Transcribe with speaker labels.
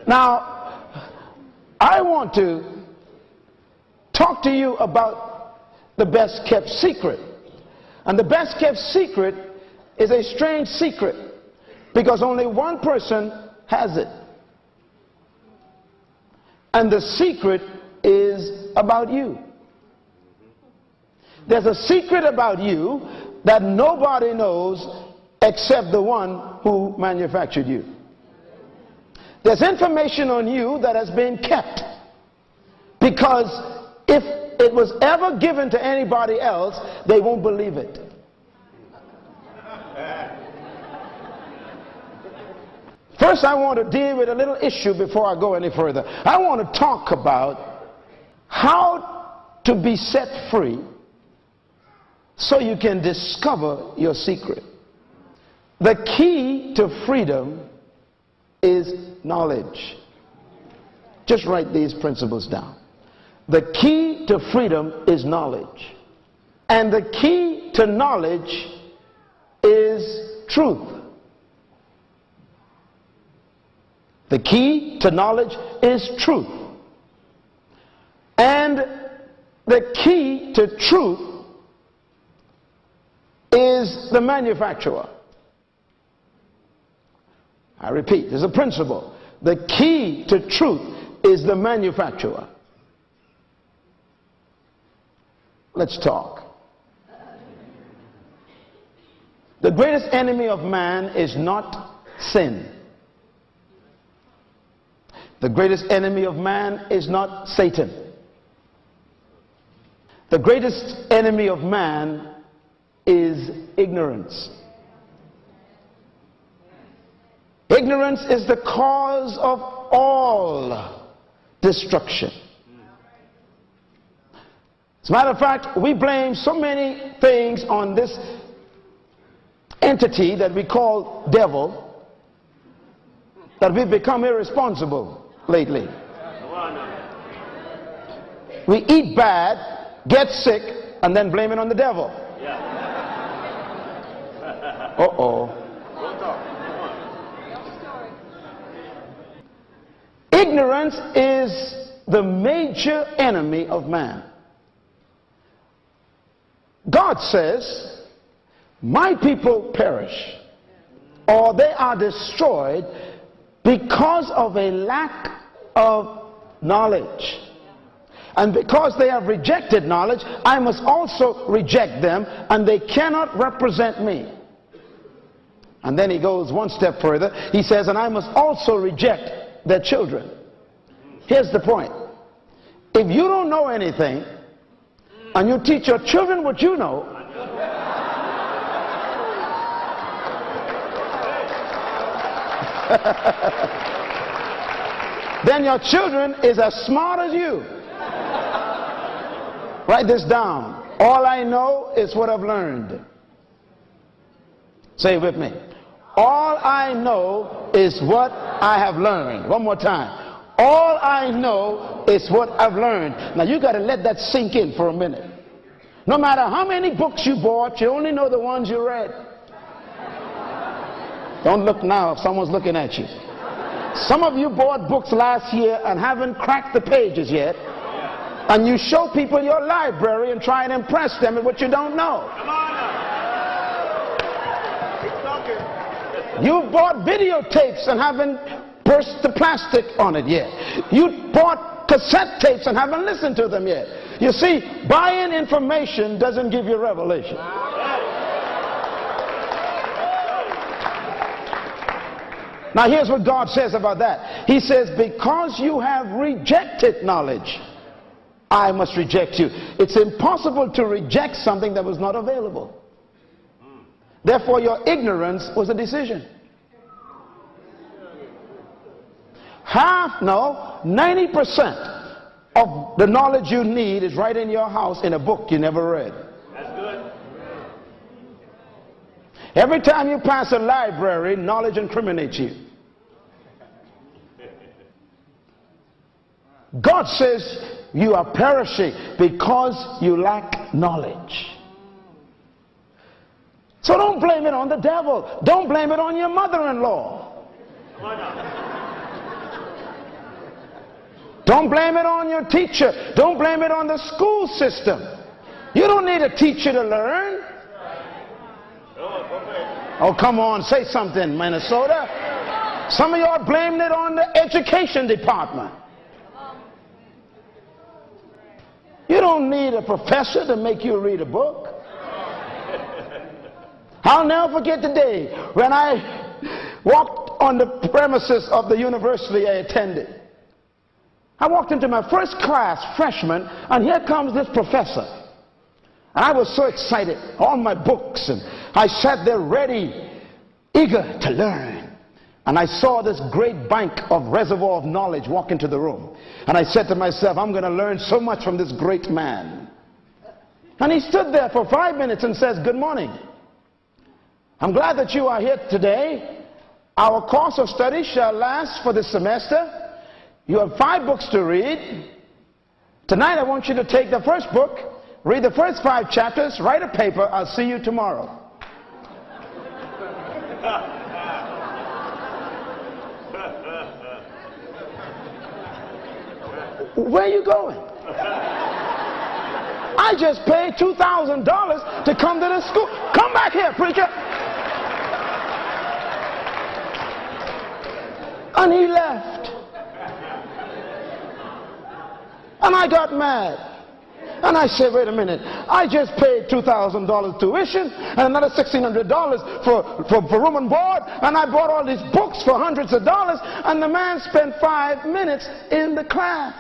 Speaker 1: Now, I want to talk to you about the best kept secret. And the best kept secret is a strange secret because only one person has it. And the secret is about you. There's a secret about you that nobody knows except the one who manufactured you. There's information on you that has been kept because if it was ever given to anybody else, they won't believe it. First, I want to deal with a little issue before I go any further. I want to talk about how to be set free so you can discover your secret. The key to freedom is knowledge. Just write these principles down. The key to freedom is knowledge. And the key to knowledge is truth. The key to knowledge is truth. And the key to truth is the manufacturer. I repeat, there's a principle. The key to truth is the manufacturer. Let's talk. The greatest enemy of man is not sin. The greatest enemy of man is not Satan. The greatest enemy of man is ignorance. Ignorance is the cause of all destruction. As a matter of fact, we blame so many things on this entity that we call devil that we've become irresponsible lately. We eat bad, get sick, and then blame it on the devil. Uh-oh. Ignorance is the major enemy of man. God says, my people perish, or they are destroyed because of a lack of knowledge. And because they have rejected knowledge, I must also reject them, and they cannot represent me. And then he goes one step further. He says, and I must also reject their children. Here's the point. If you don't know anything, and you teach your children what you know, then your children is as smart as you. Write this down. All I know is what I've learned. Say it with me. All I know is what I have learned. One more time. All I know is what I've learned. Now you got to let that sink in for a minute. No matter how many books you bought, you only know the ones you read. Don't look now if someone's looking at you. Some of you bought books last year and haven't cracked the pages yet. And you show people your library and try and impress them with what you don't know. You bought videotapes and haven't burst the plastic on it yet. You bought cassette tapes and haven't listened to them yet. You see, buying information doesn't give you revelation. Now here's what God says about that. He says, because you have rejected knowledge, I must reject you. It's impossible to reject something that was not available. Therefore, your ignorance was a decision. 90% of the knowledge you need is right in your house in a book you never read.
Speaker 2: That's good.
Speaker 1: Every time you pass a library, knowledge incriminates you. God says you are perishing because you lack knowledge. So don't blame it on the devil. Don't blame it on your mother-in-law. Don't blame it on your teacher. Don't blame it on the school system. You don't need a teacher to learn. Oh, come on, say something, Minnesota. Some of y'all blaming it on the education department. You don't need a professor to make you read a book. I'll never forget the day when I walked on the premises of the university I attended. I walked into my first class, freshman, and here comes this professor. And I was so excited, all my books, and I sat there ready, eager to learn. And I saw this great bank of reservoir of knowledge walk into the room. And I said to myself, I'm going to learn so much from this great man. And he stood there for 5 minutes and says, good morning. I'm glad that you are here today. Our course of study shall last for this semester. You have 5 books to read. Tonight I want you to take the first book, read the first 5 chapters, write a paper. I'll see you tomorrow. Where are you going? I just paid $2,000 to come to this school. Come back here, preacher. And he left. And I got mad. And I said, wait a minute. I just paid $2,000 tuition and another $1,600 for room and board. And I bought all these books for hundreds of dollars. And the man spent 5 minutes in the class.